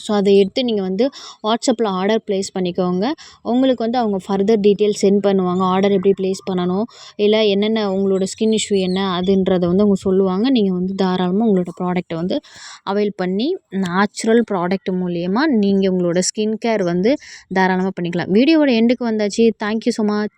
ஸோ அதை எடுத்து நீங்கள் வந்து வாட்ஸ்அப்பில் ஆர்டர் ப்ளேஸ் பண்ணிக்கோங்க. உங்களுக்கு வந்து அவங்க ஃபர்தர் டீட்டெயில்ஸ் சென்ட் பண்ணுவாங்க. ஆர்டர் எப்படி ப்ளேஸ் பண்ணணும், இல்லை என்னென்ன உங்களோட ஸ்கின் இஷ்யூ என்ன அதுன்றதை வந்து அவங்க சொல்லுவாங்க. நீங்கள் வந்து தாராளமாக உங்களோட ப்ராடக்ட்டை வந்து அவைல் பண்ணி நேச்சுரல் ப்ராடக்ட் மூலிமா நீங்கள் உங்களோட ஸ்கின் கேர் வந்து தாராளமாக பண்ணிக்கலாம். வீடியோவோட எண்டுக்கு வந்தாச்சு. Thank you so much.